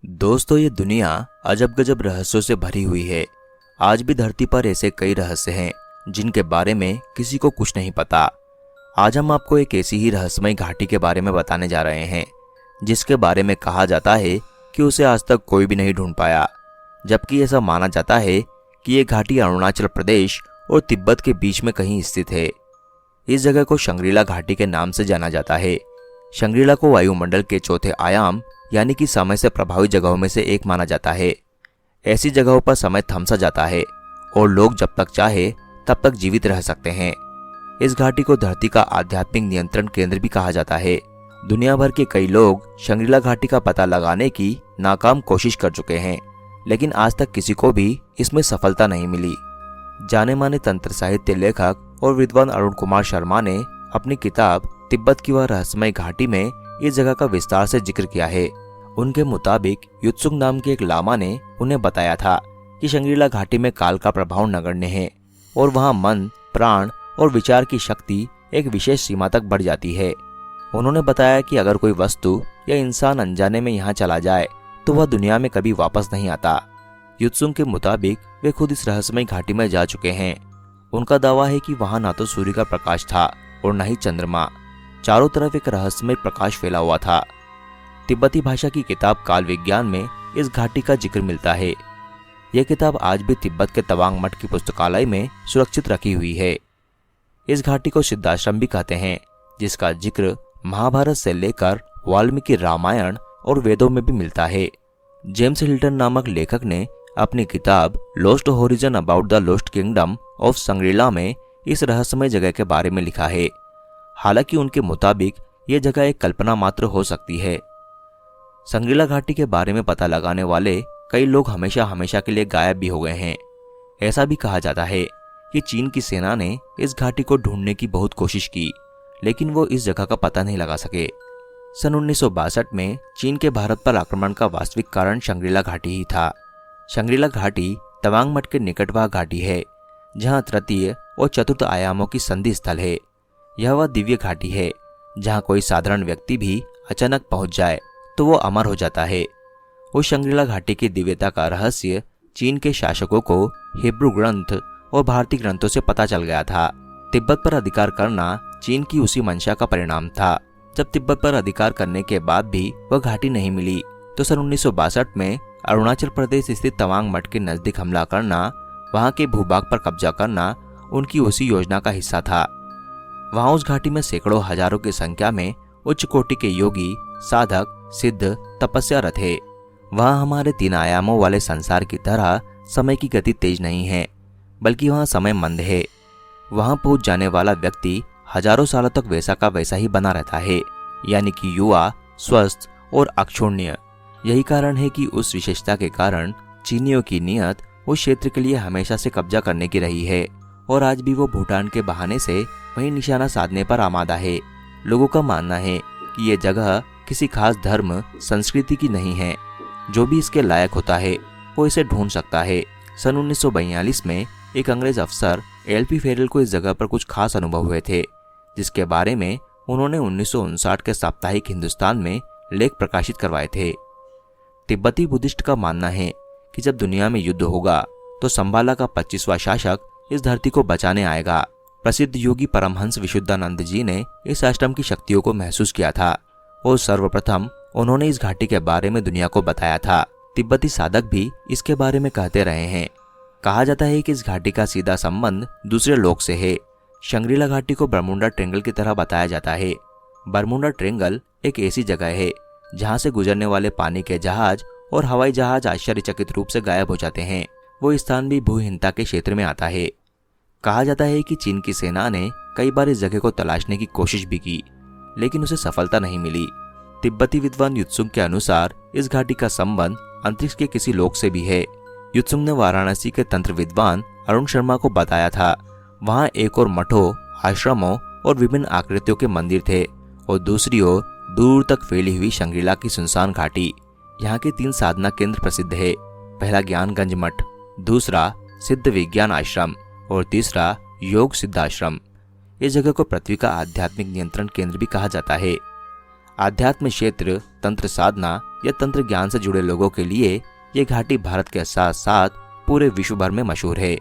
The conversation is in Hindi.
दोस्तों, ये दुनिया अजब गजब रहस्यों से भरी हुई है। आज भी धरती पर ऐसे कई रहस्य हैं जिनके बारे में किसी को कुछ नहीं पता। आज हम आपको एक ऐसी ही रहस्यमय घाटी के बारे में बताने जा रहे हैं जिसके बारे में कहा जाता है कि उसे आज तक कोई भी नहीं ढूंढ पाया, जबकि ऐसा माना जाता है कि ये घाटी अरुणाचल प्रदेश और तिब्बत के बीच में कहीं स्थित है। इस जगह को शंग्रीला घाटी के नाम से जाना जाता है। शंग्रीला को वायुमंडल के चौथे आयाम यानी कि समय से प्रभावित जगहों में से एक माना जाता है। ऐसी जगहों पर समय थम सा जाता है और लोग जब तक चाहे तब तक जीवित रह सकते हैं। इस घाटी को धरती का आध्यात्मिक नियंत्रण केंद्र भी कहा जाता है। दुनिया भर के कई लोग शंग्रीला घाटी का पता लगाने की नाकाम कोशिश कर चुके हैं, लेकिन आज तक किसी को भी इसमें सफलता नहीं मिली। जाने माने तंत्र साहित्य लेखक और विद्वान अरुण कुमार शर्मा ने अपनी किताब तिब्बत की वह रहस्यमय घाटी में इस जगह का विस्तार से जिक्र किया है। उनके मुताबिक युत्सुक नाम के एक लामा ने उन्हें बताया था कि शंग्रीला घाटी में काल का प्रभाव नगण्य है और वहां मन, प्राण और विचार की शक्ति एक विशेष सीमा तक बढ़ जाती है। उन्होंने बताया कि अगर कोई वस्तु या इंसान अनजाने में यहाँ चला जाए तो वह दुनिया में कभी वापस नहीं आता। युत्सुक के मुताबिक वे खुद इस रहस्यमय घाटी में जा चुके हैं। उनका दावा है कि वहां ना तो सूर्य का प्रकाश था और न ही चंद्रमा। चारों तरफ एक रहस्यमय प्रकाश फैला हुआ था। तिब्बती भाषा की किताब काल विज्ञान में इस घाटी का जिक्र मिलता है। यह किताब आज भी तिब्बत के तवांग मठ की पुस्तकालय में सुरक्षित रखी हुई है। इस घाटी को सिद्धाश्रम भी कहते हैं, जिसका जिक्र महाभारत से लेकर वाल्मीकि रामायण और वेदों में भी मिलता है। जेम्स हिल्टन नामक लेखक ने अपनी किताब lost horizon about the lost kingdom of Shangrila में इस रहस्यमय जगह के बारे में लिखा है। हालांकि उनके मुताबिक यह जगह एक कल्पना मात्र हो सकती है। शंग्रीला घाटी के बारे में पता लगाने वाले कई लोग हमेशा हमेशा के लिए गायब भी हो गए हैं। ऐसा भी कहा जाता है कि चीन की सेना ने इस घाटी को ढूंढने की बहुत कोशिश की, लेकिन वो इस जगह का पता नहीं लगा सके। सन 1962 में चीन के भारत पर आक्रमण का वास्तविक कारण शंग्रीला घाटी ही था। शंग्रीला घाटी तवांग मठ के निकट वह घाटी है जहाँ तृतीय और चतुर्थ आयामों की संधि स्थल है। यह वह दिव्य घाटी है जहाँ कोई साधारण व्यक्ति भी अचानक पहुंच जाए तो वो अमर हो जाता है। उस शंग्रीला घाटी की दिव्यता का रहस्य चीन के शासकों को हिब्रू ग्रंथ और भारतीय ग्रंथों से पता चल गया था। तिब्बत पर अधिकार करना चीन की उसी मंशा का परिणाम था। जब तिब्बत पर अधिकार करने के बाद भी वह घाटी नहीं मिली तो सन 1962 में अरुणाचल प्रदेश स्थित तवांग मठ के नजदीक हमला करना, वहां के भूभाग पर कब्जा करना उनकी उसी योजना का हिस्सा था। वहां उस घाटी में सैकड़ों हजारों की संख्या में उच्च कोटि के योगी, साधक, सिद्ध, तपस्यारत है। वहां हमारे 3 आयामों वाले संसार की तरह समय की गति तेज नहीं है, बल्कि वहां समय मंद है। वहां पहुंच जाने वाला व्यक्ति हजारों सालों तक वैसा का वैसा ही बना रहता है, यानी कि युवा, स्वस्थ और अक्षुण्य। यही कारण है कि उस विशेषता के कारण चीनियों की नियत उस क्षेत्र के लिए हमेशा से कब्जा करने की रही है और आज भी वो भूटान के बहाने से वही निशाना साधने पर आमादा है। लोगों का मानना है कि ये जगह किसी खास धर्म, संस्कृति की नहीं है। जो भी इसके लायक होता है वो इसे ढूंढ सकता है। सन 1942 में एक अंग्रेज अफसर एलपी फेरल को इस जगह पर कुछ खास अनुभव हुए थे, जिसके बारे में उन्होंने 1959 के साप्ताहिक हिंदुस्तान में लेख प्रकाशित करवाए थे। तिब्बती बुद्धिस्ट का मानना है कि जब दुनिया में युद्ध होगा तो संभाला का 25वां शासक इस धरती को बचाने आएगा। प्रसिद्ध योगी परमहंस विशुद्धानंद जी ने इस आश्रम की शक्तियों को महसूस किया था और सर्वप्रथम उन्होंने इस घाटी के बारे में दुनिया को बताया था। तिब्बती साधक भी इसके बारे में कहते रहे हैं। कहा जाता है कि इस घाटी का सीधा संबंध दूसरे लोक से है। शंग्रीला घाटी को बरमुंडा ट्रेंगल की तरह बताया जाता है। बरमुंडा ट्रेंगल एक ऐसी जगह है जहां से गुजरने वाले पानी के जहाज और हवाई जहाज आश्चर्यचकित रूप से गायब हो जाते हैं। वो स्थान भी भूहिनता के क्षेत्र में आता है। कहा जाता है कि चीन की सेना ने कई बार इस जगह को तलाशने की कोशिश भी की, लेकिन उसे सफलता नहीं मिली। तिब्बती विद्वान युत्सुक के अनुसार इस घाटी का संबंध अंतरिक्ष के किसी लोक से भी है। युत्सुक ने वाराणसी के तंत्र विद्वान अरुण शर्मा को बताया था। वहां एक और मठों, आश्रमों और विभिन्न आकृतियों के मंदिर थे और दूसरी ओर दूर तक फैली हुई शंग्रीला की सुनसान घाटी। यहाँ के 3 साधना केंद्र प्रसिद्ध है। पहला ज्ञानगंज मठ, दूसरा सिद्ध विज्ञान आश्रम और तीसरा योग सिद्धाश्रम। इस जगह को पृथ्वी का आध्यात्मिक नियंत्रण केंद्र भी कहा जाता है। आध्यात्म क्षेत्र, तंत्र साधना या तंत्र ज्ञान से जुड़े लोगों के लिए ये घाटी भारत के साथ साथ पूरे विश्व भर में मशहूर है।